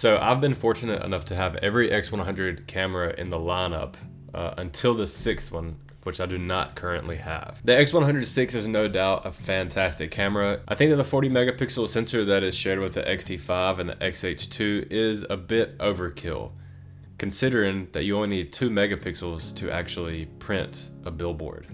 So I've been fortunate enough to have every X100 camera in the lineup until the sixth one, which I do not currently have. The X100 is no doubt a fantastic camera. I think that the 40 megapixel sensor that is shared with the X-T5 and the X-H2 is a bit overkill, considering that you only need 2 megapixels to actually print a billboard.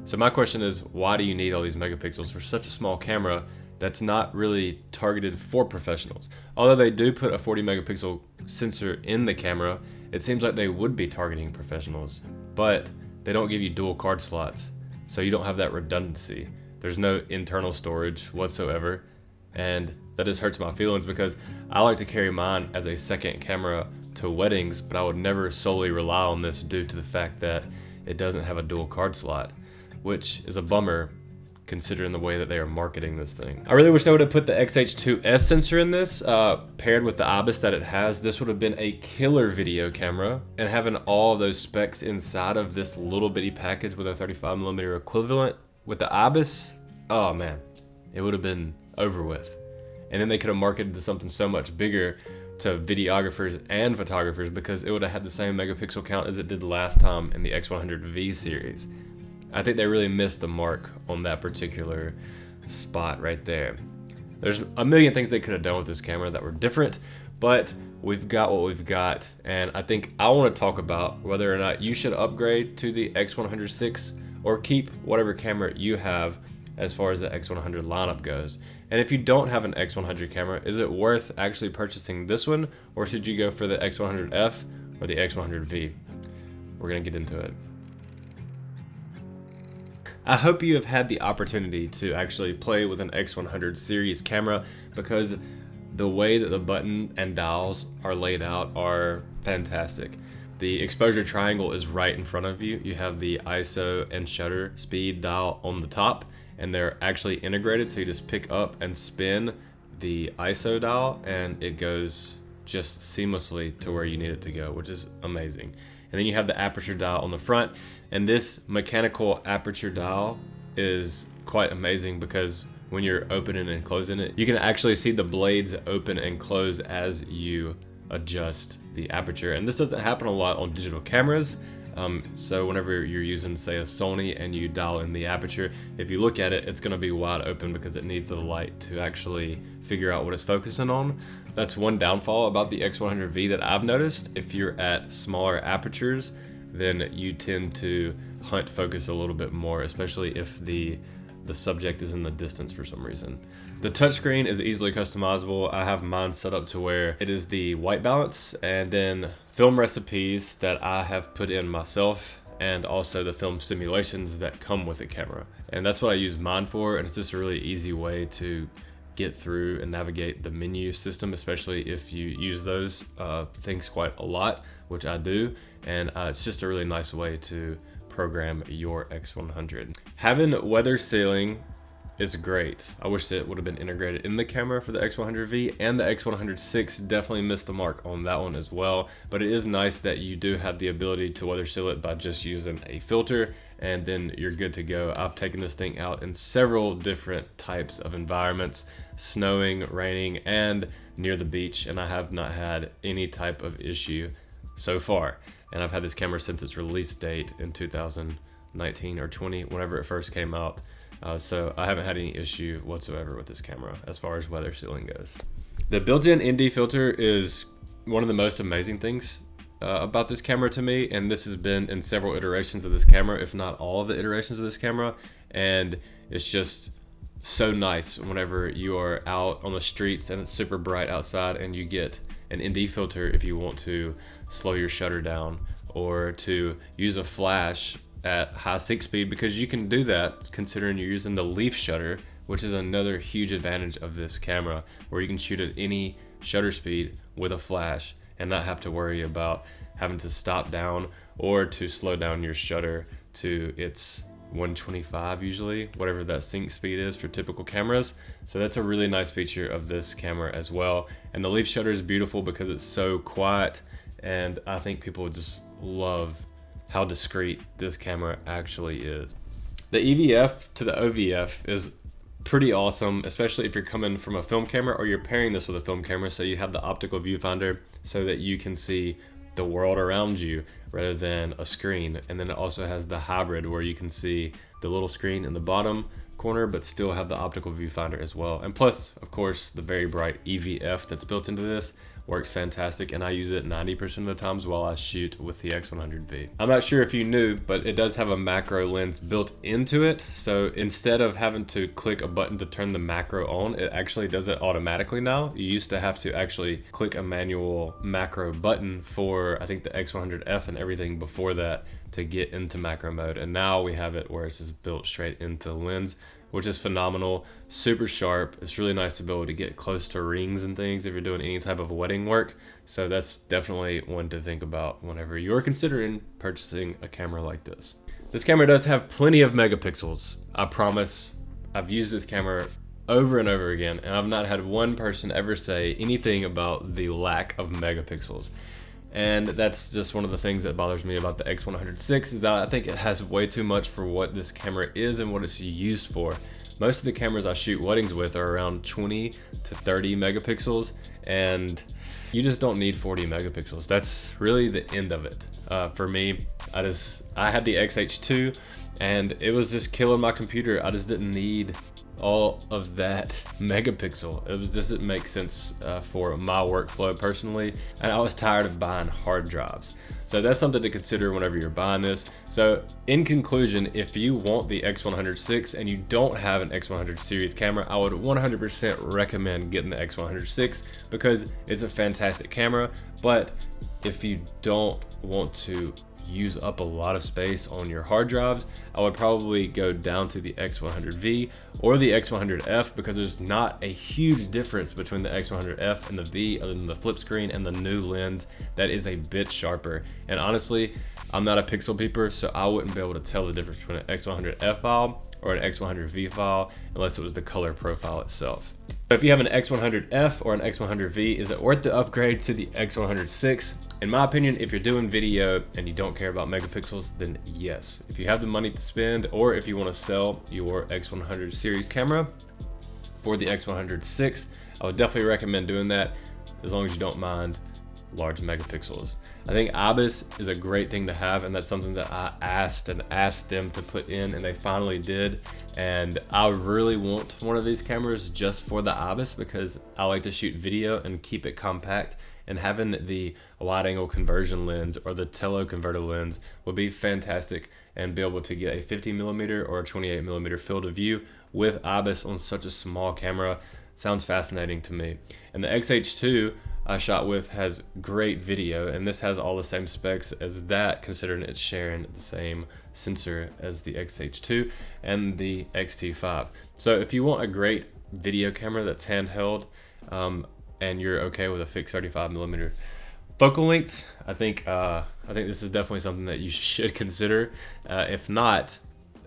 So my question is, why do you need all these megapixels for such a small camera that's not really targeted for professionals? Although they do put a 40 megapixel sensor in the camera, it seems like they would be targeting professionals, but they don't give you dual card slots, so you don't have that redundancy. There's no internal storage whatsoever, and that just hurts my feelings because I like to carry mine as a second camera to weddings, but I would never solely rely on this due to the fact that it doesn't have a dual card slot, which is a bummer considering the way that they are marketing this thing. I really wish they would have put the XH2S sensor in this, paired with the IBIS that it has. This would have been a killer video camera, and having all of those specs inside of this little bitty package with a 35mm equivalent with the IBIS, oh man, it would have been over with. And then they could have marketed to something so much bigger to videographers and photographers because it would have had the same megapixel count as it did last time in the X100V series. I think they really missed the mark on that particular spot right there. There's a million things they could have done with this camera that were different, but we've got what we've got, and I think I want to talk about whether or not you should upgrade to the X100 or keep whatever camera you have as far as the X100 lineup goes. And if you don't have an X100 camera, is it worth actually purchasing this one, or should you go for the X100F or the X100V? We're gonna get into it. I hope you have had the opportunity to actually play with an X100 series camera because the way that the button and dials are laid out are fantastic. The exposure triangle is right in front of you. You have the ISO and shutter speed dial on the top, and they're actually integrated, so you just pick up and spin the ISO dial and it goes just seamlessly to where you need it to go, which is amazing. And then you have the aperture dial on the front, and this mechanical aperture dial is quite amazing because when you're opening and closing it, you can actually see the blades open and close as you adjust the aperture. And this doesn't happen a lot on digital cameras. So whenever you're using, say, a Sony and you dial in the aperture, if you look at it, it's going to be wide open because it needs the light to actually figure out what it's focusing on. That's one downfall about the X100V that I've noticed. If you're at smaller apertures, then you tend to hunt focus a little bit more, especially if the subject is in the distance for some reason. The touchscreen is easily customizable. I have mine set up to where it is the white balance and then film recipes that I have put in myself, and also the film simulations that come with the camera. And that's what I use mine for, and it's just a really easy way to get through and navigate the menu system, especially if you use those things quite a lot, which I do, and it's just a really nice way to program your X100. Having weather sealing is great. I wish it would have been integrated in the camera for the X100V, and the X100 definitely missed the mark on that one as well, but it is nice that you do have the ability to weather seal it by just using a filter, and then you're good to go. I've taken this thing out in several different types of environments, snowing, raining, and near the beach, and I have not had any type of issue so far. And I've had this camera since its release date in 2019 or 20, whenever it first came out. So I haven't had any issue whatsoever with this camera as far as weather sealing goes. The built-in ND filter is one of the most amazing things about this camera to me, and this has been in several iterations of this camera, if not all of the iterations of this camera, and it's just so nice whenever you are out on the streets and it's super bright outside and you get an ND filter if you want to slow your shutter down or to use a flash at high sync speed, because you can do that considering you're using the leaf shutter, which is another huge advantage of this camera, where you can shoot at any shutter speed with a flash and not have to worry about having to stop down or to slow down your shutter to its 125 usually, whatever that sync speed is for typical cameras. So that's a really nice feature of this camera as well. And the leaf shutter is beautiful because it's so quiet, and I think people would just love how discreet this camera actually is. The EVF to the OVF is pretty awesome, especially if you're coming from a film camera or you're pairing this with a film camera, so you have the optical viewfinder so that you can see the world around you rather than a screen. And then it also has the hybrid where you can see the little screen in the bottom corner but still have the optical viewfinder as well. And plus, of course, the very bright EVF that's built into this works fantastic, and I use it 90% of the times while I shoot with the X100V. I'm not sure if you knew, but it does have a macro lens built into it. So instead of having to click a button to turn the macro on, it actually does it automatically now. You used to have to actually click a manual macro button for, I think, the X100F and everything before that to get into macro mode. And now we have it where it's just built straight into the lens, which is phenomenal, super sharp. It's really nice to be able to get close to rings and things if you're doing any type of wedding work. So that's definitely one to think about whenever you're considering purchasing a camera like this. This camera does have plenty of megapixels. I promise. I've used this camera over and over again, and I've not had one person ever say anything about the lack of megapixels. And that's just one of the things that bothers me about the X100VI is that I think it has way too much for what this camera is and what it's used for. Most of the cameras I shoot weddings with are around 20 to 30 megapixels, and you just don't need 40 megapixels. That's really the end of it. For me, I had the XH2 and it was just killing my computer. I just didn't need all of that megapixel. It didn't make sense for my workflow personally, and I was tired of buying hard drives. So that's something to consider whenever you're buying this. So in conclusion, if you want the X100VI and you don't have an X100 series camera, I would 100% recommend getting the X100VI because it's a fantastic camera. But if you don't want to use up a lot of space on your hard drives, I would probably go down to the X100V or the X100F because there's not a huge difference between the X100F and the V other than the flip screen and the new lens that is a bit sharper. And honestly, I'm not a pixel peeper, so I wouldn't be able to tell the difference between an X100F file or an X100V file unless it was the color profile itself. So if you have an X100F or an X100V, is it worth the upgrade to the X100VI? In my opinion, if you're doing video and you don't care about megapixels, then yes. If you have the money to spend, or if you want to sell your X100 series camera for the X100VI, I would definitely recommend doing that as long as you don't mind large megapixels. I think IBIS is a great thing to have, and that's something that I asked them to put in, and they finally did. And I really want one of these cameras just for the IBIS because I like to shoot video and keep it compact, and having the wide angle conversion lens or the teleconverter lens would be fantastic, and be able to get a 50mm or a 28mm field of view with IBIS on such a small camera sounds fascinating to me. And the XH2 I shot with has great video, and this has all the same specs as that, considering it's sharing the same sensor as the XH2 and the X-T5. So if you want a great video camera that's handheld, and you're okay with a fixed 35mm focal length, I think this is definitely something that you should consider. If not,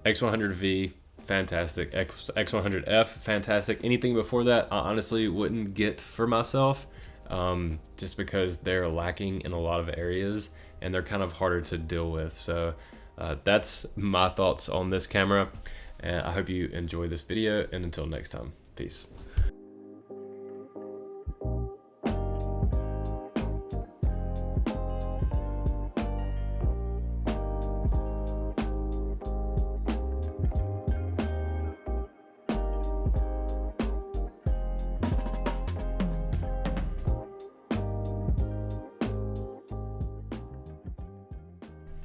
X100V, fantastic. X100F, fantastic. Anything before that, I honestly wouldn't get for myself, just because they're lacking in a lot of areas and they're kind of harder to deal with. So that's my thoughts on this camera, and I hope you enjoy this video, and until next time, peace.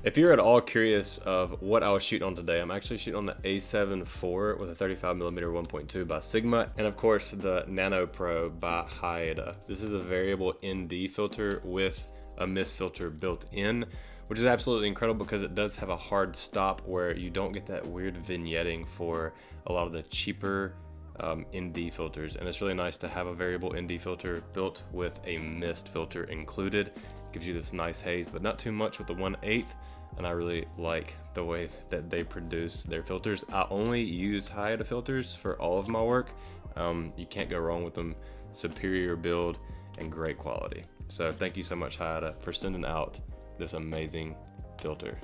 If you're at all curious of what I was shooting on today, I'm actually shooting on the A7 IV with a 35mm 1.2 by Sigma, and of course the Nano Pro by Haida. This is a variable ND filter with a mist filter built in, which is absolutely incredible because it does have a hard stop where you don't get that weird vignetting for a lot of the cheaper ND filters. And it's really nice to have a variable ND filter built with a mist filter included. It gives you this nice haze, but not too much with the 1/8. And I really like the way that they produce their filters. I only use Haida filters for all of my work. You can't go wrong with them. Superior build and great quality. So thank you so much, Haida, for sending out this amazing filter.